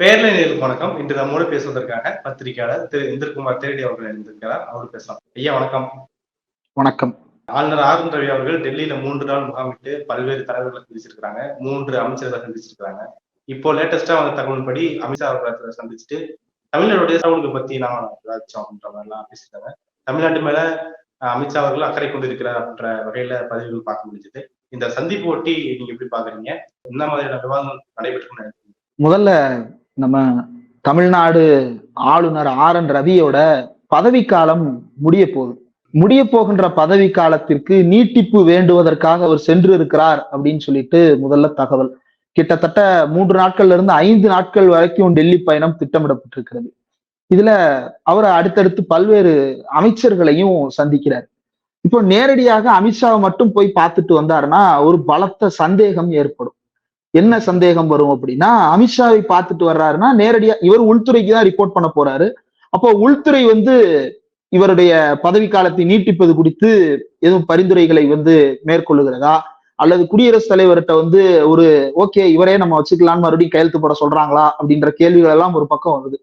பேர்ல நேருக்கு வணக்கம். இன்று நம்மோடு பேசுவதற்காக பத்திரிகையாளர் திரு இந்திரகுமார் தேரடி அவர்கள் இருந்திருக்கிறார். அவரு பேசலாம். ஐயா வணக்கம். வணக்கம். ஆளுநர் ஆர் என் ரவி அவர்கள் டெல்லியில 3 நாள் முகாமிட்டு பல்வேறு தலைவர்களை சந்திச்சிருக்காங்க. 3 அமைச்சர்களை சந்திச்சிருக்காங்க. இப்போ லேட்டஸ்டா வந்த தகவல்படி அமித்ஷா அவர்களை சந்திச்சுட்டு தமிழருடைய தகவல்களை பத்தி நான் விவாதிச்சோம் அப்படின்ற மாதிரி எல்லாம் பேசியிருக்காங்க. தமிழ்நாட்டு மேல அமித்ஷா அவர்கள் அக்கறை கொண்டிருக்கிறார் அப்படின்ற வகையில பதிவுகள் பார்க்க முடிஞ்சது. இந்த சந்திப்பு ஒட்டி நீங்க எப்படி பாக்குறீங்க? என்ன மாதிரியான விவாதம் நடைபெற்று நினைக்கிறீங்க? முதல்ல நம்ம தமிழ்நாடு ஆளுநர் ஆர் என் ரவியோட பதவிக்காலம் முடிய போகின்ற பதவி காலத்திற்கு நீட்டிப்பு வேண்டுவதற்காக அவர் சென்று இருக்கிறார் அப்படின்னு சொல்லிட்டு முதல்ல தகவல். கிட்டத்தட்ட 3 நாட்கள்ல இருந்து 5 நாட்கள் வரைக்கும் டெல்லி பயணம் திட்டமிடப்பட்டிருக்கிறது. இதுல அவர் அடுத்தடுத்து பல்வேறு அமைச்சர்களையும் சந்திக்கிறார். இப்போ நேரடியாக அமித்ஷாவை மட்டும் போய் பார்த்துட்டு வந்தாருன்னா ஒரு பலத்த சந்தேகம் ஏற்படும். என்ன சந்தேகம் வரும் அப்படின்னா, அமித்ஷாவை பார்த்துட்டு வர்றாருன்னா நேரடியா இவர் உள்துறைக்கு தான் ரிப்போர்ட் பண்ண போறாரு. அப்போ உள்துறை இவருடைய பதவி காலத்தை நீட்டிப்பது குறித்து எதுவும் பரிந்துரைகளை மேற்கொள்ளுகிறதா, அல்லது குடியரசுத் தலைவர்கிட்ட ஒரு ஓகே இவரே நம்ம வச்சுக்கலாம்னு மறுபடியும் கையெழுத்து போட சொல்றாங்களா அப்படின்ற கேள்விகள் எல்லாம் ஒரு பக்கம் வருது.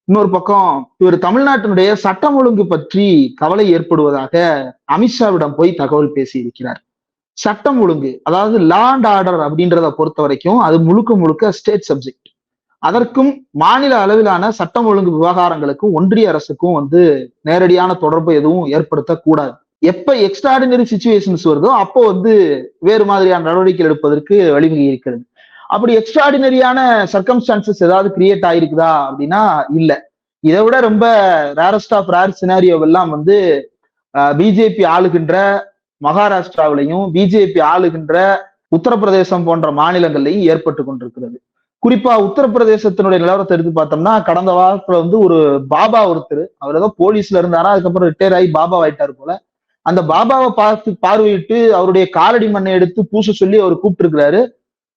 இன்னொரு பக்கம் இவர் தமிழ்நாட்டினுடைய சட்டம் ஒழுங்கு பற்றி கவலை ஏற்படுவதாக அமித்ஷாவிடம் போய் தகவல் பேசி இருக்கிறார். சட்டம் ஒழுங்கு, அதாவது லா அண்ட் ஆர்டர் அப்படின்றத பொறுத்த வரைக்கும் அது முழுக்க முழுக்க ஸ்டேட் சப்ஜெக்ட். அதற்கும் மாநில அளவிலான சட்டம் ஒழுங்கு விவகாரங்களுக்கும் ஒன்றிய அரசுக்கும் நேரடியான தொடர்பு எதுவும் ஏற்படுத்தக்கூடாது. எப்ப எக்ஸ்ட்ராடினரி சிச்சுவேஷன்ஸ் வருதோ அப்போ வேறு மாதிரியான நடவடிக்கை எடுப்பதற்கு வழிவகை இருக்கிறது. அப்படி எக்ஸ்ட்ராடினரியான சர்க்கம்ஸ்டான்சஸ் ஏதாவது கிரியேட் ஆயிருக்குதா அப்படின்னா இல்ல. இதை விட ரொம்ப ரேரஸ்ட் ஆஃப் ரேர் சினாரியோவெல்லாம் பிஜேபி ஆளுகின்ற மகாராஷ்டிராவிலையும் பிஜேபி ஆளுகின்ற உத்தரப்பிரதேசம் போன்ற மாநிலங்கள்லையும் ஏற்பட்டு கொண்டிருக்கிறது. குறிப்பா உத்தரப்பிரதேசத்தினுடைய நிலவரத்தை எடுத்து பார்த்தோம்னா, கடந்த வாரத்துல ஒரு பாபா ஒருத்தர், அவர் ஏதோ போலீஸ்ல இருந்தாரா, அதுக்கப்புறம் ரிட்டையர் ஆகி பாபா ஆயிட்டாரு போல. அந்த பாபாவை பார்வையிட்டு அவருடைய காலடி மண்ணை எடுத்து பூச சொல்லி அவர் கூப்பிட்டு இருக்கிறாரு.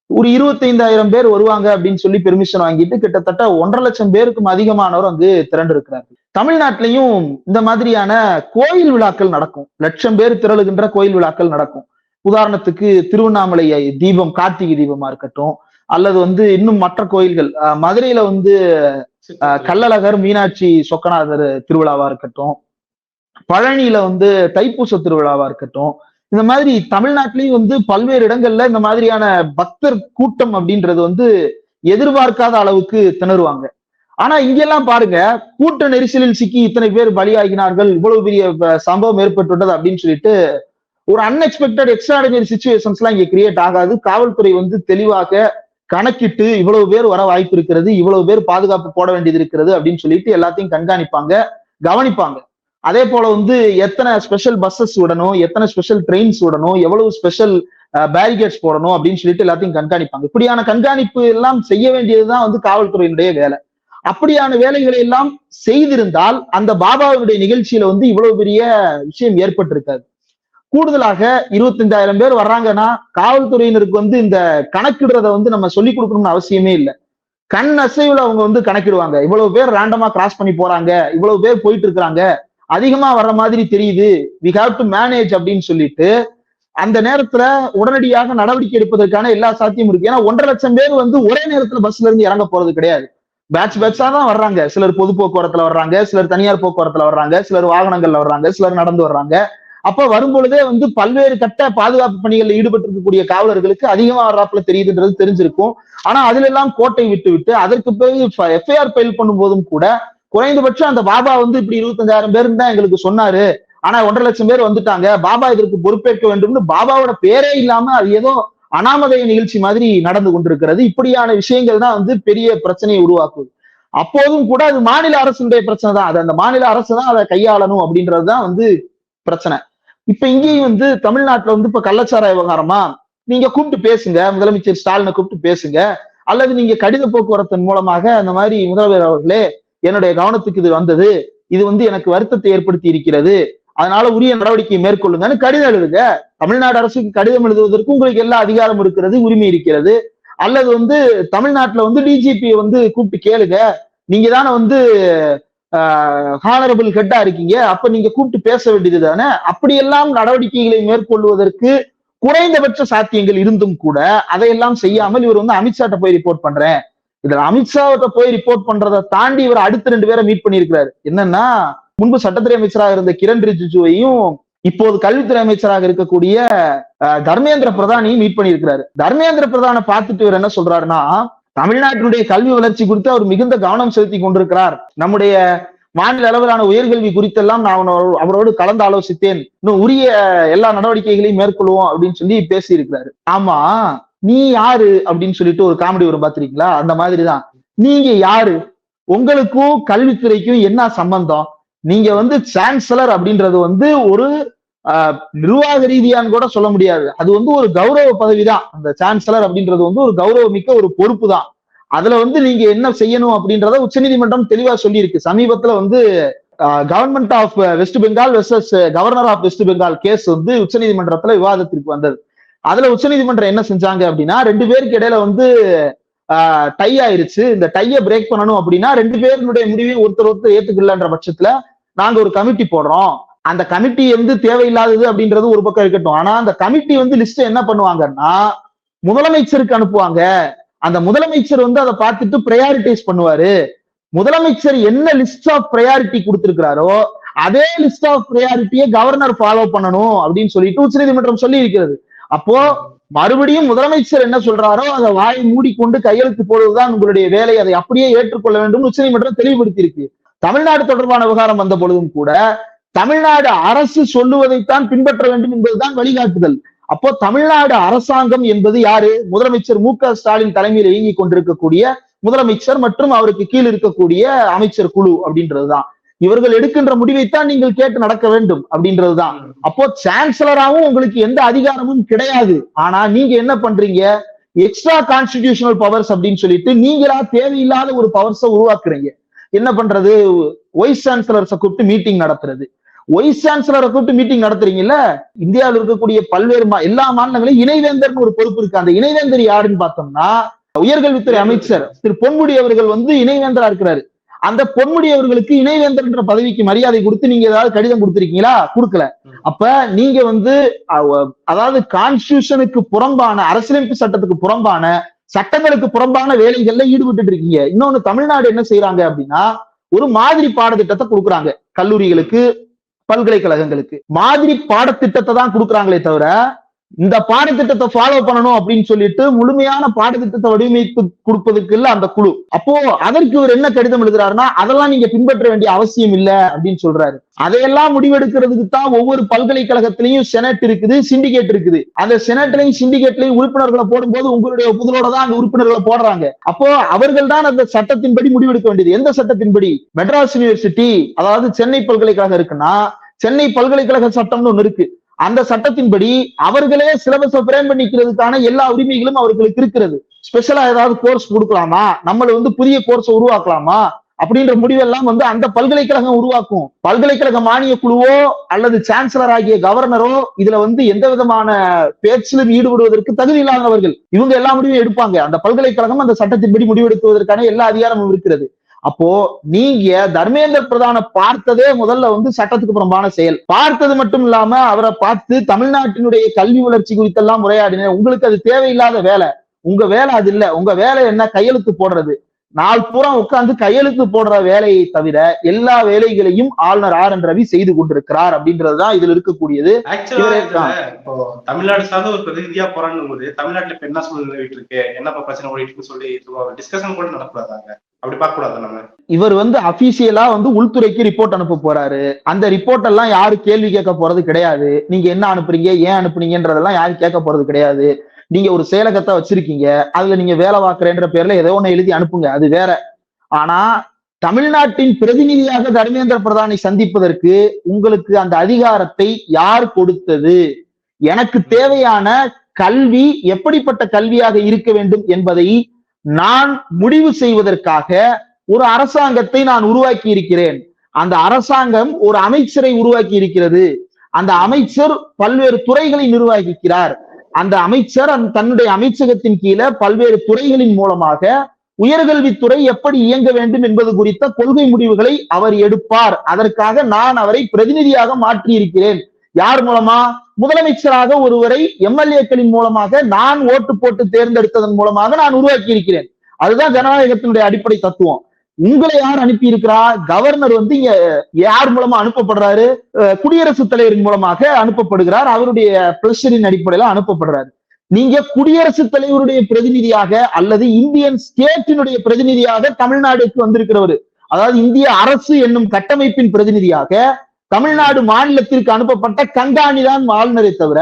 ஒரு 25,000 பேர் வருவாங்க அப்படின்னு சொல்லி பெர்மிஷன் வாங்கிட்டு கிட்டத்தட்ட 1.5 லட்சம் பேருக்கும் அதிகமானவர் திரண்டு இருக்கிறார்கள். தமிழ்நாட்டிலையும் இந்த மாதிரியான கோயில் விழாக்கள் நடக்கும். 1 லட்சம் பேர் திரளுகின்ற கோயில் விழாக்கள் நடக்கும். உதாரணத்துக்கு திருவண்ணாமலை தீபம், கார்த்திகை தீபமா இருக்கட்டும், அல்லது இன்னும் மற்ற கோயில்கள், மதுரையில கள்ளழகர் மீனாட்சி சொக்கநாதர் திருவிழாவா இருக்கட்டும், பழனியில தைப்பூச திருவிழாவா இருக்கட்டும், இந்த மாதிரி தமிழ்நாட்டிலையும் பல்வேறு இடங்கள்ல இந்த மாதிரியான பக்தர் கூட்டம் அப்படின்றது எதிர்பார்க்காத அளவுக்கு திணறுவாங்க. ஆனா இங்கெல்லாம் பாருங்க, கூட்ட நெரிசலில் சிக்கி இத்தனை பேர் பலியாகினார்கள், இவ்வளவு பெரிய சம்பவம் ஏற்பட்டுள்ளது அப்படின்னு சொல்லிட்டு ஒரு அன்எக்ஸ்பெக்டட் எக்ஸ்ட்ராடினரி சிச்சுவேஷன்ஸ் எல்லாம் இங்க கிரியேட் ஆகாது. காவல்துறை தெளிவாக கணக்கிட்டு இவ்வளவு பேர் வர வாய்ப்பு இருக்கிறது, இவ்வளவு பேர் பாதுகாப்பு போட வேண்டியது இருக்கிறது அப்படின்னு சொல்லிட்டு எல்லாத்தையும் கண்காணிப்பாங்க, கவனிப்பாங்க. அதே போல எத்தனை ஸ்பெஷல் பஸ்ஸஸ் விடணும், எத்தனை ஸ்பெஷல் ட்ரெயின்ஸ் விடணும், எவ்வளவு ஸ்பெஷல் பேரிகேட்ஸ் போடணும் அப்படின்னு சொல்லிட்டு எல்லாத்தையும் கண்காணிப்பாங்க. இப்படியான கண்காணிப்பு எல்லாம் செய்ய வேண்டியதுதான் காவல்துறையினுடைய வேலை. அப்படியான வேலைகளை எல்லாம் செய்திருந்தால் அந்த பாபாவுடைய நிகழ்ச்சியில இவ்வளவு பெரிய விஷயம் ஏற்பட்டிருக்காது. கூடுதலாக 25,000 பேர் வர்றாங்கன்னா காவல்துறையினருக்கு இந்த கணக்கிடுறத நம்ம சொல்லிக் கொடுக்கணும்னு அவசியமே இல்லை. கண் அசைவுல அவங்க கணக்கிடுவாங்க. இவ்வளவு பேர் ரேண்டமா கிராஸ் பண்ணி போறாங்க, இவ்வளவு பேர் போயிட்டு இருக்கிறாங்க, அதிகமா வர்ற மாதிரி தெரியுது, வி ஹாவ் டு மேனேஜ் அப்படின்னு சொல்லிட்டு அந்த நேரத்துல உடனடியாக நடவடிக்கை எடுப்பதற்கான எல்லா சாத்தியமும் இருக்கு. ஏன்னா 1.5 லட்சம் பேர் ஒரே நேரத்துல பஸ்ல இருந்து இறங்க போறது கிடையாது. பேட்சா தான் வர்றாங்க. சிலர் பொது போக்குவரத்துல வர்றாங்க, சிலர் தனியார் போக்குவரத்துல வர்றாங்க, சிலர் வாகனங்கள்ல வர்றாங்க, சிலர் நடந்து வர்றாங்க. அப்ப வரும்பொழுதே பல்வேறு கட்ட பாதுகாப்பு பணிகளில் ஈடுபட்டு இருக்கக்கூடிய காவலர்களுக்கு அதிகமா வர்றாப்புல தெரியுதுன்றது தெரிஞ்சிருக்கும். ஆனா அதுல எல்லாம் கோட்டை விட்டு அதற்கு பிறகு எஃப்ஐஆர் ஃபைல் பண்ணும் போதும் கூட குறைந்தபட்சம் அந்த பாபா இப்படி 25,000 பேர் தான் எங்களுக்கு சொன்னாரு, ஆனா 1.5 லட்சம் பேர் வந்துட்டாங்க, பாபா இதற்கு பொறுப்பேற்க வேண்டும்னு பாபாவோட பேரே இல்லாம அது ஏதோ அனாமதய நிகழ்ச்சி மாதிரி நடந்து கொண்டிருக்கிறது. இப்படியான விஷயங்கள் தான் பெரிய பிரச்சனையை உருவாக்குது. அப்போதும் கூட அது மாநில அரசுடைய பிரச்சனை தான். அது அந்த மாநில அரசு தான் அதை கையாளணும் அப்படின்றதுதான் பிரச்சனை. இப்ப இங்கேயும் தமிழ்நாட்டுல இப்ப கள்ளச்சாராய விவகாரமா நீங்க கூப்பிட்டு பேசுங்க, முதலமைச்சர் ஸ்டாலினை கூப்பிட்டு பேசுங்க, அல்லது நீங்க கடித போக்குவரத்தின் மூலமாக அந்த மாதிரி முதல்வர் அவர்களே என்னுடைய கவனத்துக்கு இது வந்தது, இது எனக்கு வருத்தத்தை ஏற்படுத்தி இருக்கிறது, அதனால உரிய நடவடிக்கை மேற்கொள்ளுங்கன்னு கடிதம் எழுதுங்க. தமிழ்நாடு அரசுக்கு கடிதம் எழுதுவதற்கு உங்களுக்கு எல்லா அதிகாரம் இருக்கிறது, உரிமை இருக்கிறது. அல்லது தமிழ்நாட்டுல டிஜிபி கூப்பிட்டு கேளுங்க, நீங்க தானே ஹானரபிள் ஹெட்டா இருக்கீங்க, அப்ப நீங்க கூப்பிட்டு பேச வேண்டியது தானே. அப்படியெல்லாம் நடவடிக்கைகளை மேற்கொள்வதற்கு குறைந்தபட்ச சாத்தியங்கள் இருந்தும் கூட அதையெல்லாம் செய்யாமல் இவர் அமித்ஷாட்ட போய் ரிப்போர்ட் பண்றேன், இதுல அமித்ஷாவிட்ட போய் ரிப்போர்ட் பண்றதை தாண்டி இவர் அடுத்த 2 பேரை மீட் பண்ணியிருக்கிறாரு. என்னன்னா, முன்பு சட்டத்துறை அமைச்சராக இருந்த கிரண் ரிஜிஜுவையும் இப்போது கல்வித்துறை அமைச்சராக இருக்கக்கூடிய தர்மேந்திர பிரதானையும் மீட் பண்ணியிருக்கிறாரு. தர்மேந்திர பிரதானை பார்த்துட்டு இவர் என்ன சொல்றாருன்னா, தமிழ்நாட்டினுடைய கல்வி வளர்ச்சி குறித்து அவர் மிகுந்த கவனம் செலுத்தி கொண்டிருக்கிறார். நம்முடைய மாநில அளவிலான உயர்கல்வி குறித்தெல்லாம் நான் அவரோடு கலந்து ஆலோசித்தேன், இன்னும் உரிய எல்லா நடவடிக்கைகளையும் மேற்கொள்வோம் அப்படின்னு சொல்லி பேசி இருக்கிறாரு. ஆமா, நீ யாரு அப்படின்னு சொல்லிட்டு ஒரு காமெடி வரும் பாத்திருக்கீங்களா? அந்த மாதிரிதான், நீங்க யாரு, உங்களுக்கும் கல்வித்துறைக்கும் என்ன சம்பந்தம்? நீங்க சான்சலர் அப்படின்றது ஒரு நிர்வாக ரீதியான்னு கூட சொல்ல முடியாது. அது ஒரு கௌரவ பதவிதான். அந்த சான்சலர் அப்படின்றது ஒரு கௌரவமிக்க ஒரு பொறுப்பு தான். அதுல நீங்க என்ன செய்யணும் அப்படின்றத உச்சநீதிமன்றம் தெளிவா சொல்லி இருக்கு. சமீபத்துல government of West Bengal versus governor of West Bengal case உச்சநீதிமன்றத்துல விவாதத்திற்கு வந்தது. அதுல உச்சநீதிமன்றம் என்ன செஞ்சாங்க அப்படின்னா, 2 பேருக்கு இடையில டை ஆயிருச்சு. இந்த டைய பிரேக் பண்ணணும் அப்படின்னா 2 பேருடைய முடிவையும் ஒருத்தர் ஏத்துக்கலன்ற பட்சத்துல நாங்க ஒரு கமிட்டி போடுறோம். அந்த கமிட்டி தேவையில்லாதது அப்படின்றது ஒரு பக்கம் இருக்கட்டும். ஆனா அந்த கமிட்டி லிஸ்ட் என்ன பண்ணுவாங்கன்னா முதலமைச்சருக்கு அனுப்புவாங்க. அந்த முதலமைச்சர் அதை பார்த்துட்டு ப்ரையாரிட்டைஸ் பண்ணுவாரு. முதலமைச்சர் என்ன லிஸ்ட் ஆஃப் ப்ரையாரிட்டி கொடுத்திருக்கிறாரோ அதே லிஸ்ட் ஆஃப் ப்ரையாரிட்டியை கவர்னர் ஃபாலோ பண்ணணும் அப்படின்னு சொல்லிட்டு உச்சநீதிமன்றம் சொல்லி இருக்கிறது. அப்போ மறுபடியும் முதலமைச்சர் என்ன சொல்றாரோ அதை வாயை மூடிக்கொண்டு கையெழுத்து போடுவதுதான் உங்களுடைய வேலை, அதை அப்படியே ஏற்றுக்கொள்ள வேண்டும் உச்சநீதிமன்றம் தெளிவுபடுத்தி இருக்கு. தமிழ்நாடு தொடர்பான விவகாரம் வந்த பொழுதும் கூட தமிழ்நாடு அரசு சொல்லுவதைத்தான் பின்பற்ற வேண்டும் என்பதுதான் வழிகாட்டுதல். அப்போ தமிழ்நாடு அரசாங்கம் என்பது யாரு? முதலமைச்சர் மு.க. ஸ்டாலின் தலைமையில் இயங்கிக் கொண்டிருக்கக்கூடிய முதலமைச்சர் மற்றும் அவருக்கு கீழ் இருக்கக்கூடிய அமைச்சர் குழு அப்படின்றதுதான். இவர்கள் எடுக்கின்ற முடிவைத்தான் நீங்கள் கேட்டு நடக்க வேண்டும் அப்படின்றதுதான். அப்போ சான்சலராகவும் உங்களுக்கு எந்த அதிகாரமும் கிடையாது. ஆனா நீங்க என்ன பண்றீங்க, எக்ஸ்ட்ரா கான்ஸ்டிடியூஷனல் பவர்ஸ் அப்படின்னு சொல்லிட்டு நீங்களா தேவையில்லாத ஒரு பவர்ஸை உருவாக்குறீங்க. என்ன பண்றது, வைஸ் சான்சலர்ஸை கூப்பிட்டு மீட்டிங் நடத்துறது. வைஸ் சான்சலரை கூப்பிட்டு மீட்டிங் நடத்துறீங்கல்ல, இந்தியாவில் இருக்கக்கூடிய பல்வேறு எல்லா மாநிலங்களையும் இணைவேந்தர்னு ஒரு பொறுப்பு இருக்கு. அந்த இணைவேந்தர் யாருன்னு பார்த்தோம்னா உயர்கல்வித்துறை அமைச்சர் திரு பொன்முடி அவர்கள் இணைவேந்தரா இருக்கிறாரு. அந்த பொன்முடி அவர்களுக்கு இணைவேந்தர் என்ற பதவிக்கு மரியாதை கொடுத்து நீங்க ஏதாவது கடிதம் கொடுத்திருக்கீங்களா? கொடுக்கல. அப்ப நீங்க அதாவது கான்ஸ்டிடியூஷனுக்கு புறம்பான, அரசியலமைப்பு சட்டத்துக்கு புறம்பான, சட்டங்களுக்கு புறம்பான வேலைகள்ல ஈடுபட்டு இருக்கீங்க. இன்னொன்னு, தமிழ்நாடு என்ன செய்யறாங்க அப்படின்னா ஒரு மாதிரி பாடத்திட்டத்தை கொடுக்குறாங்க. கல்லூரிகளுக்கு, பல்கலைக்கழகங்களுக்கு மாதிரி பாடத்திட்டத்தை தான் கொடுக்குறாங்களே தவிர இந்த பாடத்திட்டத்தை ஃபாலோ பண்ணணும் அப்படின்னு சொல்லிட்டு முழுமையான பாடத்திட்டத்தை வடிவமைத்து கொடுப்பதற்கு இல்ல அந்த குழு. அப்போ அதற்கு இவர் என்ன கடிதம் எழுதுறாருன்னா, அதெல்லாம் நீங்க பின்பற்ற வேண்டிய அவசியம் இல்ல அப்படின்னு சொல்றாரு. அதையெல்லாம் முடிவெடுக்கிறதுக்கு தான் ஒவ்வொரு பல்கலைக்கழகத்திலையும் செனட் இருக்குது, சிண்டிகேட் இருக்குது. அந்த செனட்லையும் சிண்டிகேட்லையும் உறுப்பினர்களை போடும்போது உங்களுடைய ஒப்புதலோட தான் அந்த உறுப்பினர்களை போடுறாங்க. அப்போ அவர்கள் தான் அந்த சட்டத்தின்படி முடிவெடுக்க வேண்டியது. எந்த சட்டத்தின்படி? மெட்ராஸ் யூனிவர்சிட்டி, அதாவது சென்னை பல்கலைக்கழகம் இருக்குன்னா சென்னை பல்கலைக்கழக சட்டம்னு ஒண்ணு இருக்கு. அந்த சட்டத்தின்படி அவர்களே சிலபஸை பிரேம் பண்ணிக்கிறதுக்கான எல்லா உரிமைகளும் அவர்களுக்கு இருக்கிறது. ஸ்பெஷலா ஏதாவது கோர்ஸ் கொடுக்கலாமா, நம்மள புதிய கோர்ஸ் உருவாக்கலாமா அப்படின்ற முடிவெல்லாம் அந்த பல்கலைக்கழகம் உருவாக்கும். பல்கலைக்கழக மானிய குழுவோ அல்லது சான்சலர் ஆகிய கவர்னரோ இதுல எந்த விதமான பேச்சிலும் ஈடுபடுவதற்கு தகுதி இல்லாதவர்கள். இவங்க எல்லா முடிவும் எடுப்பாங்க. அந்த பல்கலைக்கழகம் அந்த சட்டத்தின்படி முடிவெடுக்குவதற்கான எல்லா அதிகாரமும் இருக்கிறது. அப்போ நீங்க தர்மேந்திர பிரதானை பார்த்ததே முதல்ல சட்டத்துக்கு புறம்பான செயல். பார்த்தது மட்டும் இல்லாம அவரை பார்த்து தமிழ்நாட்டினுடைய கல்வி வளர்ச்சி குறித்தெல்லாம் உரையாடினேன். உங்களுக்கு அது தேவையில்லாத வேலை. உங்க வேலை அது இல்ல. உங்க வேலை என்ன? கையெழுத்து போடுறது. நாள் பூரா உட்கார்ந்து கையெழுத்து போடுற வேலையை தவிர எல்லா வேலைகளையும் ஆளுநர் ஆர்.என். ரவி செய்து கொண்டிருக்கிறார் அப்படின்றதுதான் இதுல இருக்கக்கூடியது. இப்போ தமிழ்நாடு சார்ந்த ஒரு பிரதிநிதியா போறான்னு போது தமிழ்நாட்டுல இப்ப என்ன சூழ்நிலை நிலவிட்டு இருக்கு, என்ன பிரச்சனை ஓடிட்டு இருக்குன்னு சொல்லி டிஸ்கஷன் கூட நடக்கூடாதாங்க? அப்படி பார்க்க கூடாது. நம்ம இவர் அபிஷியலா உள்துறைக்கு ரிப்போர்ட் அனுப்ப போறாரு. அந்த ரிப்போர்ட் எல்லாம் யாரு கேள்வி கேட்க போறது கிடையாது. நீங்க என்ன அனுப்புறீங்க, ஏன் அனுப்புனீங்கன்றதெல்லாம் யாரும் கேட்க போறது கிடையாது. நீங்க ஒரு செயலகத்தை வச்சிருக்கீங்க, அதுல நீங்க வேலை பார்க்கறேன்ற பேர்ல ஏதோ ஒண்ணு எழுதி அனுப்புங்க, அது வேற. ஆனா தமிழ்நாட்டின் பிரதிநிதியாக தர்மேந்திர பிரதானை சந்திப்பதற்கு உங்களுக்கு அந்த அதிகாரத்தை யார் கொடுத்தது? எனக்கு தேவையான கல்வி எப்படிப்பட்ட கல்வியாக இருக்க வேண்டும் என்பதை நான் முடிவு செய்வதற்காக ஒரு அரசாங்கத்தை நான் உருவாக்கி இருக்கிறேன். அந்த அரசாங்கம் ஒரு அமைச்சரை உருவாக்கி இருக்கிறது. அந்த அமைச்சர் பல்வேறு துறைகளை நிர்வகிக்கிறார். அந்த அமைச்சர் தன்னுடைய அமைச்சகத்தின் கீழே பல்வேறு துறைகளின் மூலமாக உயர்கல்வித்துறை எப்படி இயங்க வேண்டும் என்பது குறித்த கொள்கை முடிவுகளை அவர் எடுப்பார். அதற்காக நான் அவரை பிரதிநிதியாக மாற்றி இருக்கிறேன். யார் மூலமா? முதலமைச்சராக ஒருவரை எம்எல்ஏக்களின் மூலமாக நான் ஓட்டு போட்டு தேர்ந்தெடுத்ததன் மூலமாக நான் உருவாக்கி இருக்கிறேன். அதுதான் ஜனநாயகத்தினுடைய அடிப்படை தத்துவம். உங்களை யார் அனுப்பி இருக்கிறா? கவர்னர் வந்து இங்க யார் மூலமா அனுப்பப்படுறாரு? குடியரசுத் தலைவரின் மூலமாக அனுப்பப்படுகிறார். அவருடைய பிரஷரின் அடிப்படையில அனுப்பப்படுறாரு. நீங்க குடியரசுத் தலைவருடைய பிரதிநிதியாக அல்லது இந்தியன் ஸ்டேட்டினுடைய பிரதிநிதியாக தமிழ்நாடுக்கு வந்திருக்கிறவர், அதாவது இந்திய அரசு என்னும் கட்டமைப்பின் பிரதிநிதியாக தமிழ்நாடு மாநிலத்திற்கு அனுப்பப்பட்ட கண்காணி தான் ஆளுநரை தவிர,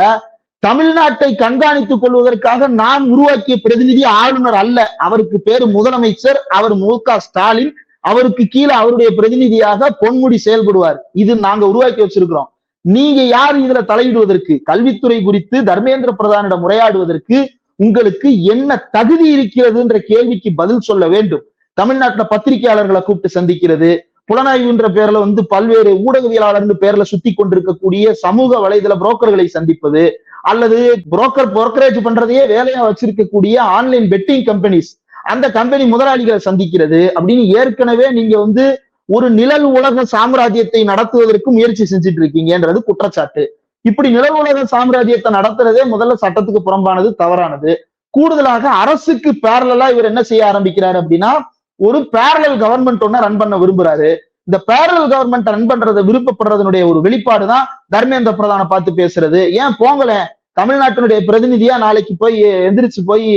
தமிழ்நாட்டை கண்காணித்துக் கொள்வதற்காக நாம் உருவாக்கிய பிரதிநிதி ஆளுநர் அல்ல. அவருக்கு பேரு முதலமைச்சர். அவர் மு.க. ஸ்டாலின். அவருக்கு கீழே அவருடைய பிரதிநிதியாக பொன்முடி செயல்படுவார். இது நாங்க உருவாக்கி வச்சிருக்கிறோம். நீங்க யார் இதுல தலையிடுவதற்கு? கல்வித்துறை குறித்து தர்மேந்திர பிரதானிடம் முறையாடுவதற்கு உங்களுக்கு என்ன தகுதி இருக்கிறதுன்ற கேள்விக்கு பதில் சொல்ல வேண்டும். தமிழ்நாட்டுல பத்திரிகையாளர்களை கூப்பிட்டு சந்திக்கிறது, புலனாய்வுன்ற பேர்ல வந்து பல்வேறு ஊடகவியலாளர் பேர்ல சுத்தி கொண்டிருக்கக்கூடிய சமூக வலைதள புரோக்கர்களை சந்திப்பது, அல்லது புரோக்கரேஜ் பண்றதையே வேலையா வச்சிருக்கக்கூடிய ஆன்லைன் பெட்டிங் கம்பெனிஸ், அந்த கம்பெனி முதலாளிகளை சந்திக்கிறது அப்படின்னு ஏற்கனவே நீங்க வந்து ஒரு நிழல் உலக சாம்ராஜ்யத்தை நடத்துவதற்கு முயற்சி செஞ்சுட்டு இருக்கீங்கன்றது குற்றச்சாட்டு. இப்படி நிழல் உலக சாம்ராஜ்யத்தை நடத்துறதே முதல்ல சட்டத்துக்கு புறம்பானது, தவறானது. கூடுதலாக அரசுக்கு பேரலா இவர் என்ன செய்ய ஆரம்பிக்கிறாரு அப்படின்னா, ஒரு பேரலல் கவர்மெண்ட் ஒண்ணு ரன் பண்ண விரும்புறாரு. இந்த பேரலல் கவர்மெண்ட் ரன் பண்றதை விருப்பப்படுறதுடைய ஒரு வெளிப்பாடுதான் தர்மேந்திர பிரதானை பார்த்து பேசுறது. ஏன் போங்கல, தமிழ்நாட்டினுடைய பிரதிநிதியா நாளைக்கு போய் எந்திரிச்சு போய்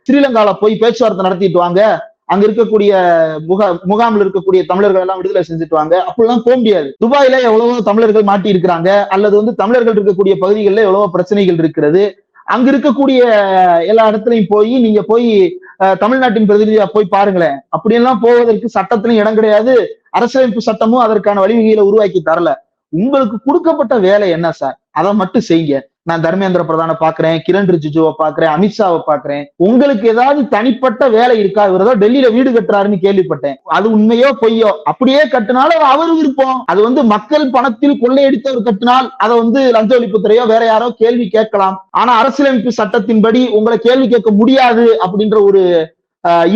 ஸ்ரீலங்கால போய் பேச்சுவார்த்தை நடத்திட்டு வாங்க, அங்க இருக்கக்கூடிய முகாமில் இருக்கக்கூடிய தமிழர்கள் எல்லாம் விடுதலை செஞ்சுட்டு வாங்க. அப்படிலாம் போக முடியாது. துபாயில எவ்வளவோ தமிழர்கள் மாட்டி இருக்கிறாங்க, அல்லது வந்து தமிழர்கள் இருக்கக்கூடிய பகுதிகளில் எவ்வளவோ பிரச்சனைகள் இருக்கிறது. அங்க இருக்கக்கூடிய எல்லா இடத்துலையும் போய் நீங்க போய் தமிழ்நாட்டின் பிரதிநிதியா போய் பாருங்களேன். அப்படியெல்லாம் போவதற்கு சட்டத்திலும் இடம் கிடையாது. அரசியலமைப்பு சட்டமும் அதற்கான வழிவகைகளை உருவாக்கி தரல. உங்களுக்கு கொடுக்கப்பட்ட வேலை என்ன சார்? அதை மட்டும் செய்யுங்க. நான் தர்மேந்திர பிரதானை பாக்குறேன், கிரண் ரிஜிஜுவை பாக்குறேன், அமித்ஷாவை பாக்குறேன். உங்களுக்கு ஏதாவது தனிப்பட்ட வேலை இருக்கா? இவரதோ டெல்லியில வீடு கட்டுறாருன்னு கேள்விப்பட்டேன். அது உண்மையோ பொய்யோ, அப்படியே கட்டினாலும் அவர் விருப்பம். அது வந்து மக்கள் பணத்தில் கொள்ளையடித்தவர் கட்டினால் அதை வந்து லஞ்ச ஒழிப்புத்துறையோ வேற யாரோ கேள்வி கேட்கலாம். ஆனா அரசியலமைப்பு சட்டத்தின்படி உங்களை கேள்வி கேட்க முடியாது அப்படின்ற ஒரு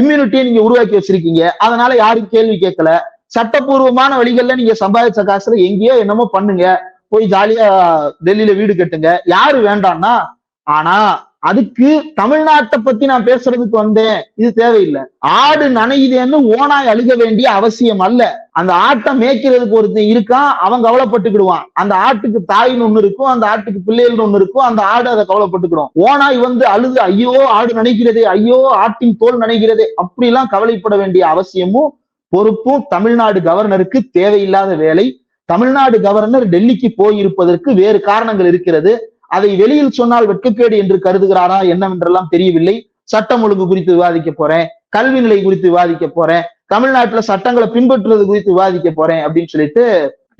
இம்யூனிட்டியை நீங்க உருவாக்கி வச்சிருக்கீங்க. அதனால யாரும் கேள்வி கேட்கல. சட்டப்பூர்வமான வழிகள்ல நீங்க சம்பாதிச்ச காசுல எங்கேயோ என்னமோ பண்ணுங்க, போய் ஜாலியா டெல்லியில வீடு கட்டுங்க, யாரு வேண்டாம்னா. ஆனா அதுக்கு தமிழ்நாட்டை பத்தி நான் பேசுறதுக்கு வந்தேன், இது தேவையில்லை. ஆடு நனையுதேன்னு ஓனாய் அழுக வேண்டிய அவசியம் அல்ல. அந்த ஆட்டை மேய்க்கிறதுக்கு ஒருத்தன் இருக்கான், அவன் கவலைப்பட்டுக்கிடுவான். அந்த ஆட்டுக்கு தாயின்னு ஒண்ணு இருக்கும், அந்த ஆட்டுக்கு பிள்ளைகள்னு ஒண்ணு இருக்கும், அந்த ஆடு அதை கவலைப்பட்டுக்கிடும். ஓனாய் வந்து அழுது ஐயோ ஆடு நனைக்கிறதே, ஐயோ ஆட்டின் தோல் நனைகிறதே, அப்படிலாம் கவலைப்பட வேண்டிய அவசியமும் பொறுப்பும் தமிழ்நாடு கவர்னருக்கு தேவையில்லாத வேலை. தமிழ்நாடு கவர்னர் டெல்லிக்கு போயிருப்பதற்கு வேறு காரணங்கள் இருக்கிறது. அதை வெளியில் சொன்னால் வெட்கக்கேடு என்று கருதுகிறாரா என்னவென்றெல்லாம் தெரியவில்லை. சட்டம் ஒழுங்கு குறித்து விவாதிக்க போறேன், கல்வி நிலை குறித்து விவாதிக்க போறேன், தமிழ்நாட்டுல சட்டங்களை பின்பற்றுவது குறித்து விவாதிக்க போறேன் அப்படின்னு சொல்லிட்டு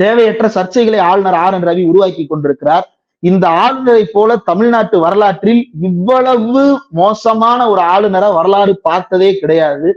தேவையற்ற சர்ச்சைகளை ஆளுநர் ஆர் என் ரவி உருவாக்கி கொண்டிருக்கிறார். இந்த ஆளுநரை போல தமிழ்நாட்டு வரலாற்றில் இவ்வளவு மோசமான ஒரு ஆளுநரை வரலாறு பார்த்ததே கிடையாது.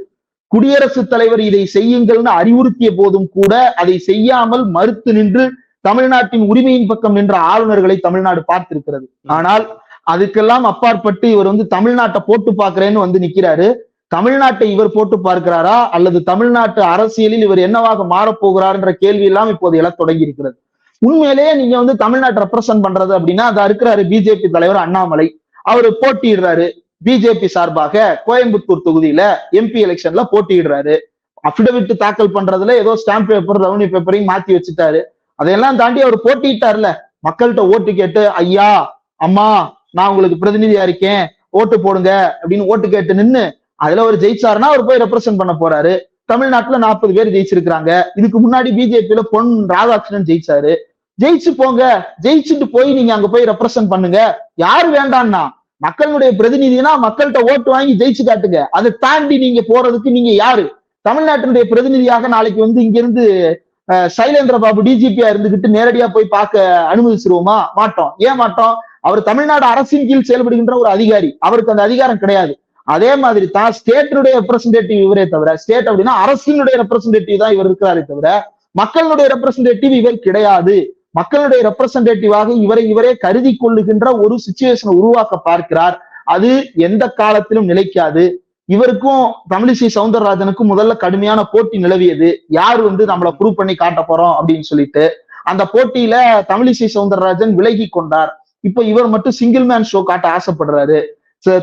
குடியரசுத் தலைவர் இதை செய்யுங்கள்னு அறிவுறுத்திய போதும் கூட அதை செய்யாமல் மறுத்து நின்று தமிழ்நாட்டின் உரிமையின் பக்கம் நின்ற ஆளுநர்களை தமிழ்நாடு பார்த்திருக்கிறது. ஆனால் அதுக்கெல்லாம் அப்பாற்பட்டு இவர் வந்து தமிழ்நாட்டை போட்டு பார்க்கிறேன்னு வந்து நிக்கிறாரு. தமிழ்நாட்டை இவர் போட்டு பார்க்கிறாரா அல்லது தமிழ்நாட்டு அரசியலில் இவர் என்னவாக மாறப்போகிறார் என்ற கேள்வி எல்லாம் இப்போது எழத் தொடங்கி இருக்கிறது. உண்மையிலேயே நீங்க வந்து தமிழ்நாட்டை ரெப்ரசன்ட் பண்றது அப்படின்னா அதா இருக்கிறாரு பிஜேபி தலைவர் அண்ணாமலை. அவரு போட்டியிடுறாரு பிஜேபி சார்பாக கோயம்புத்தூர் தொகுதியில எம்பி எலெக்ஷன்ல போட்டியிடுறாரு. அபிடவிட் தாக்கல் பண்றதுல ஏதோ ஸ்டாம்ப் பேப்பர் ரெவன்யூ பேப்பரையும் மாத்தி வச்சுட்டாரு. அதையெல்லாம் தாண்டி அவர் போட்டியிட்டார்ல, மக்கள்கிட்ட ஓட்டு கேட்டு ஐயா அம்மா நான் உங்களுக்கு பிரதிநிதியா இருக்கேன் ஓட்டு போடுங்க அப்படின்னு ஓட்டு கேட்டு நின்னு அதுல அவர் ஜெயிச்சாருன்னா அவர் போய் ரெப்ரசென்ட் பண்ண போறாரு. தமிழ்நாட்டுல 40 பேர் ஜெயிச்சிருக்கிறாங்க. இதுக்கு முன்னாடி பிஜேபியில பொன் ராதாகிருஷ்ணன் ஜெயிச்சாரு. ஜெயிச்சு போங்க, ஜெயிச்சுட்டு போய் நீங்க அங்க போய் ரெப்ரசென்ட் பண்ணுங்க. யாரு வேண்டாம்னா மக்களுடைய பிரதிநிதினா மக்கள்கிட்ட ஓட்டு வாங்கி ஜெயிச்சு காட்டுங்க. அதை தாண்டி நீங்க போறதுக்கு நீங்க யாரு? தமிழ்நாட்டினுடைய பிரதிநிதியாக நாளைக்கு வந்து இங்க இருந்து சைலேந்திர பாபு டிஜிபியா இருந்துகிட்டு நேரடியா போய் பார்க்க அனுமதிச்சிருவோமா? மாட்டோம். ஏன் மாட்டோம்? அவர் தமிழ்நாடு அரசின் கீழ் செயல்படுகின்ற ஒரு அதிகாரி, அவருக்கு அந்த அதிகாரம் கிடையாது. அதே மாதிரி தான் ஸ்டேட்டினுடைய ரெப்ரசன்டேட்டிவ் இவரே தவிர, ஸ்டேட் அப்படின்னா அரசினுடைய ரெப்ரசன்டேட்டிவ் தான் இவர் இருக்கிறாரே தவிர மக்களுடைய ரெப்ரசன்டேட்டிவ் இவர் கிடையாது. மக்களுடைய ரெப்ரசன்டேட்டிவாக இவரே கருதி கொள்ளுகின்ற ஒரு சிச்சுவேஷனை உருவாக்க பார்க்கிறார். அது எந்த காலத்திலும் நிலைக்காது. இவருக்கும் தமிழிசை சவுந்தரராஜனுக்கும் முதல்ல கடுமையான போட்டி நிலவியது. யார் வந்து நம்மளை ப்ரூவ் பண்ணி காட்ட போறோம் அப்படின்னு சொல்லிட்டு அந்த போட்டியில தமிழிசை சவுந்தரராஜன் விலகி கொண்டார். இப்ப இவர் மட்டும் சிங்கிள் மேன் ஷோ காட்ட ஆசைப்படுறாரு.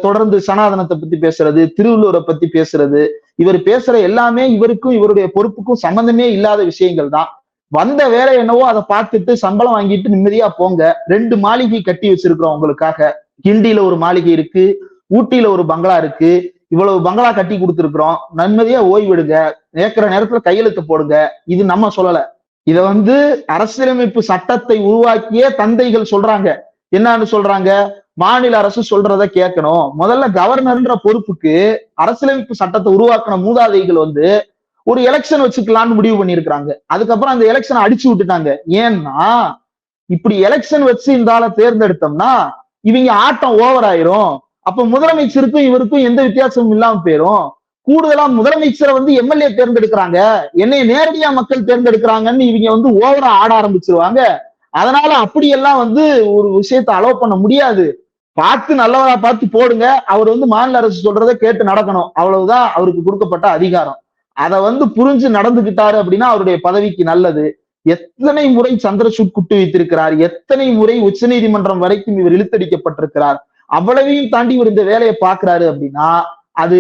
தொடர்ந்து சனாதனத்தை பத்தி பேசுறது, திருவள்ளுவரை பத்தி பேசுறது, இவர் பேசுற எல்லாமே இவருக்கும் இவருடைய பொறுப்புக்கும் சம்பந்தமே இல்லாத விஷயங்கள் தான். வந்த வேலை என்னவோ அதை பார்த்துட்டு சம்பளம் வாங்கிட்டு நிம்மதியா போங்க. 2 மாளிகை கட்டி வச்சிருக்கிறோம் உங்களுக்காக. கிண்டியில ஒரு மாளிகை இருக்கு, ஊட்டியில ஒரு பங்களா இருக்கு. இவ்வளவு பங்களா கட்டி கொடுத்துருக்கிறோம், நிம்மதியா ஓய்வெடுங்க, கேட்கிற நேரத்துல கையெழுத்து போடுங்க. இது நம்ம சொல்லல. இத அரசியலமைப்பு சட்டத்தை உருவாக்கிய தந்தைகள் சொல்றாங்க. என்னன்னு சொல்றாங்க? மாநில அரசு சொல்றத கேட்கணும். முதல்ல கவர்னர்ன்ற பொறுப்புக்கு அரசியலமைப்பு சட்டத்தை உருவாக்கின மூதாதைகள் ஒரு எலெக்ஷன் வச்சுக்கலாம்னு முடிவு பண்ணிருக்காங்க. அதுக்கப்புறம் அந்த எலெக்ஷனை அடிச்சு விட்டுட்டாங்க. ஏன்னா இப்படி எலெக்ஷன் வச்சு இந்த ஆளை தேர்ந்தெடுத்தோம்னா இவங்க ஆட்டம் ஓவர் ஆயிரும். அப்ப முதலமைச்சருக்கும் இவருக்கும் எந்த வித்தியாசமும் இல்லாம போயிரும். கூடுதலா முதலமைச்சரை எம்எல்ஏ தேர்ந்தெடுக்கிறாங்க, என்னை நேரடியா மக்கள் தேர்ந்தெடுக்கிறாங்கன்னு இவங்க ஓவரா ஆட ஆரம்பிச்சிருவாங்க. அதனால அப்படியெல்லாம் ஒரு விஷயத்தை அலோவ் பண்ண முடியாது. பார்த்து நல்லவரா பார்த்து போடுங்க. அவர் மாநில அரசு சொல்றதை கேட்டு நடக்கணும். அவ்வளவுதான் அவருக்கு கொடுக்கப்பட்ட அதிகாரம். அதை புரிஞ்சு நடந்துகிட்டாரு அப்படின்னா அவருடைய பதவிக்கு நல்லது. எத்தனை முறை சந்திரசூட் குட்டு வைத்திருக்கிறார், எத்தனை முறை உச்ச நீதிமன்றம் வரைக்கும் இவர் இழுத்தடிக்கப்பட்டிருக்கிறார். அவ்வளவையும் தாண்டி இவர் இந்த வேலையை பார்க்கிறாரு அப்படின்னா அது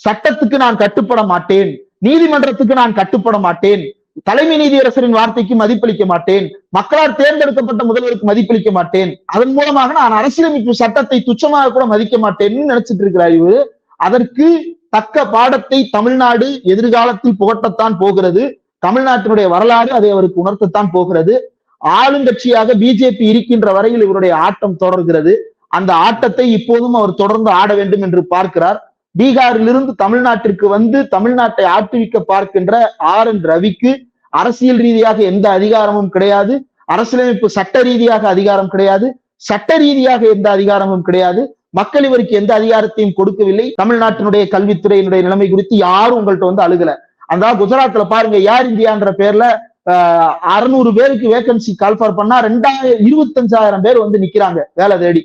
சட்டத்துக்கு நான் கட்டுப்பட மாட்டேன், நீதிமன்றத்துக்கு நான் கட்டுப்பட மாட்டேன், தலைமை நீதியரசரின் வார்த்தைக்கு மதிப்பளிக்க மாட்டேன், மக்களால் தேர்ந்தெடுக்கப்பட்ட முதல்வருக்கு மதிப்பளிக்க மாட்டேன், அதன் மூலமாக நான் அரசியலமைப்பு சட்டத்தை துச்சமாக கூட மதிக்க மாட்டேன்னு நினைச்சிட்டு இருக்கிறார் இவரு. அதற்கு தக்க பாடத்தை தமிழ்நாடு எதிர்காலத்தில் புகட்டத்தான் போகிறது. தமிழ்நாட்டினுடைய வரலாறு அதை அவருக்கு உணர்த்தத்தான் போகிறது. ஆளுங்கட்சியாக பிஜேபி இருக்கின்ற வரையில் இவருடைய ஆட்டம் தொடர்கிறது. அந்த ஆட்டத்தை இப்போதும் அவர் தொடர்ந்து ஆட வேண்டும் என்று பார்க்கிறார். பீகாரிலிருந்து தமிழ்நாட்டிற்கு தமிழ்நாட்டை ஆட்டுவிக்க பார்க்கின்ற RN ரவிக்கு அரசியல் ரீதியாக எந்த அதிகாரமும் கிடையாது, அரசியலமைப்பு சட்ட ரீதியாக அதிகாரம் கிடையாது, சட்ட ரீதியாக எந்த அதிகாரமும் கிடையாது. மக்கள் இவருக்கு எந்த அதிகாரத்தையும் கொடுக்கவில்லை. தமிழ்நாட்டினுடைய கல்வித்துறையினுடைய நிலைமை குறித்து யாரும் உங்கள்கிட்ட அழுகல. அந்த குஜராத்ல பாருங்க, ஏர் இந்தியான்ற பேர்ல 600 பேருக்கு வேகன்சி கால்ஃபார் பண்ணா 25,000 பேர் நிக்கிறாங்க வேலை தேடி.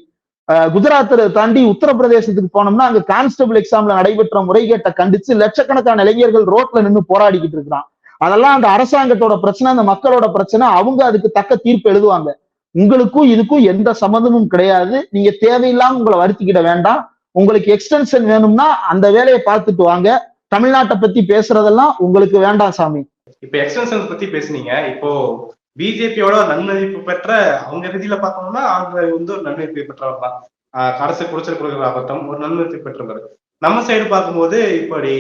குஜராத்தை தாண்டி உத்தரப்பிரதேசத்துக்கு போனோம்னா அங்க கான்ஸ்டபிள் எக்ஸாம்ல நடைபெற்ற முறைகேட்டை கண்டிச்சு லட்சக்கணக்கான இளைஞர்கள் ரோட்ல நின்று போராடிக்கிட்டு இருக்கிறான். அதெல்லாம் அந்த அரசாங்கத்தோட பிரச்சனை, அந்த மக்களோட பிரச்சனை. அவங்க அதுக்கு தக்க தீர்ப்பு எழுதுவாங்க. உங்களுக்கும் இதுக்கும் எந்த சம்மந்தமும் கிடையாது. நீங்க தேவையில்லாம உங்களை வருத்திக்கிட வேண்டாம். உங்களுக்கு எக்ஸ்டென்ஷன் வேணும்னா அந்த வேலையை பார்த்துட்டு வாங்க. தமிழ்நாட்டை பத்தி பேசுறதெல்லாம் உங்களுக்கு வேண்டாம் சாமி. இப்ப எக்ஸ்டென்ஷன் பத்தி பேசுனீங்க. இப்போ பிஜேபியோட நன்மதிப்பு பெற்ற அவங்க ரீதியில பார்த்தோம்னா அவங்க ஒரு நன்மதிப்பு பெற்றவர் தான். அரசு குடைச்சல் கொடுக்கறதாகட்டும் ஒரு நன்மதிப்பு பெற்றவர். நம்ம சைடு பார்க்கும்போது இப்படி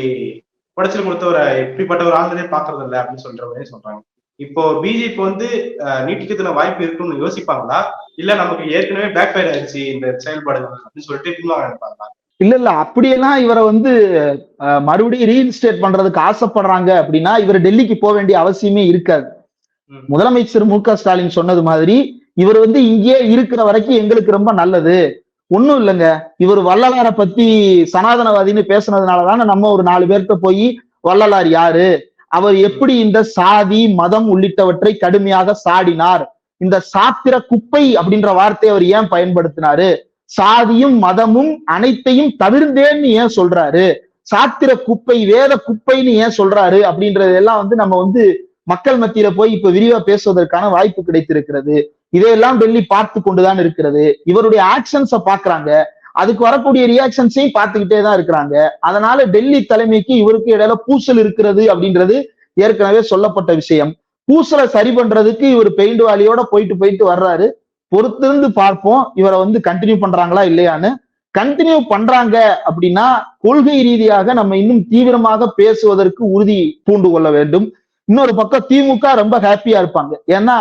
குடைச்சல் கொடுத்தவரை இப்படிப்பட்ட ஒரு ஆளுநரே பாக்குறது இல்லை அப்படின்னு சொல்றவங்க சொல்றாங்க. இப்போ பிஜேபி நீட்டிக்கிறதுல வாய்ப்பு இருக்குன்னு யோசிப்பாங்களா, இல்ல நமக்கு ஏற்கனவே பேக் ஃபயர் ஆயிடுச்சு இந்த செயல்பாடுகள் அப்படின்னு சொல்லிட்டு பின்வாங்க நினைப்பாங்களா? இல்ல அப்படியெல்லாம் இவரை மறுபடியும் ரீஇன்ஸ்டேட் பண்றதுக்கு ஆசைப்படுறாங்க அப்படின்னா இவர் டெல்லிக்கு போக வேண்டிய அவசியமே இருக்காது. முதலமைச்சர் MK ஸ்டாலின் சொன்னது மாதிரி இவர் இங்கே இருக்கிற வரைக்கும் எங்களுக்கு ரொம்ப நல்லது. ஒண்ணும் இல்லைங்க, இவர் வள்ளலாரை பத்தி சனாதனவாதின்னு பேசுனதுனாலதானே நம்ம ஒரு 4 பேர்கிட்ட போய் வள்ளலார் யாரு, அவர் எப்படி இந்த சாதி மதம் உள்ளிட்டவற்றை கடுமையாக சாடினார், இந்த சாத்திர குப்பை அப்படின்ற வார்த்தையை அவர் ஏன் பயன்படுத்தினாரு, சாதியும் மதமும் அனைத்தையும் தவிர்ந்தேன்னு ஏன் சொல்றாரு, சாத்திர குப்பை வேத குப்பைன்னு ஏன் சொல்றாரு அப்படின்றதெல்லாம் நம்ம மக்கள் மத்தியில போய் இப்ப விரிவா பேசுவதற்கான வாய்ப்பு கிடைத்திருக்கிறது. இதையெல்லாம் டெல்லி பார்த்து கொண்டுதான் இருக்கிறது. இவருடைய ஆக்ஷன்ஸை பாக்குறாங்க, அதுக்கு வரக்கூடிய ரியாக்ஷன்ஸையும் பார்த்துக்கிட்டே தான் இருக்கிறாங்க. அதனால டெல்லி தலைமைக்கு இவருக்கு இடையில பூசல் இருக்கிறது அப்படின்றது ஏற்கனவே சொல்லப்பட்ட விஷயம். பூசலை சரி பண்றதுக்கு இவர் பெயிண்ட் வாலியோட போயிட்டு வர்றாரு. பொறுத்திருந்து பார்ப்போம் இவரை கண்டினியூ பண்றாங்களா இல்லையான்னு. கண்டினியூ பண்றாங்க அப்படின்னா கொள்கை ரீதியாக நம்ம இன்னும் தீவிரமாக பேசுவதற்கு உறுதி பூண்டு கொள்ள வேண்டும். இன்னொரு பக்கம் திமுக ரொம்ப ஹாப்பியா இருப்பாங்க. ஏன்னா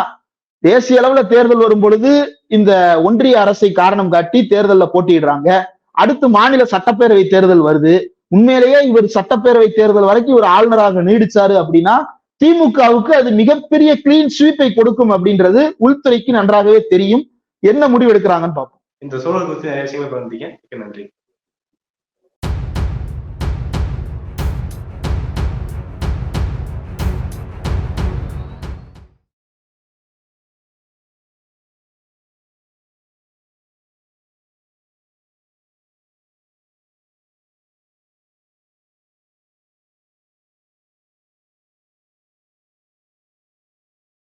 தேசிய அளவுல தேர்தல் வரும் பொழுது இந்த ஒன்றிய அரசை காரணம் காட்டி தேர்தலில் போட்டியிடுறாங்க. அடுத்து மாநில சட்டப்பேரவை தேர்தல் வருது. உண்மையிலேயே இவர் சட்டப்பேரவை தேர்தல் வரைக்கும் ஒரு ஆளுநராக நீடிச்சாரு அப்படின்னா திமுகவுக்கு அது மிகப்பெரிய கிளீன் ஸ்வீப்பை கொடுக்கும் அப்படின்றது உள்துறைக்கு நன்றாகவே தெரியும். என்ன முடிவு எடுக்கிறாங்கன்னு பார்ப்போம். இந்த சூழல் குறித்து நிறைய விஷயங்கள் நன்றி.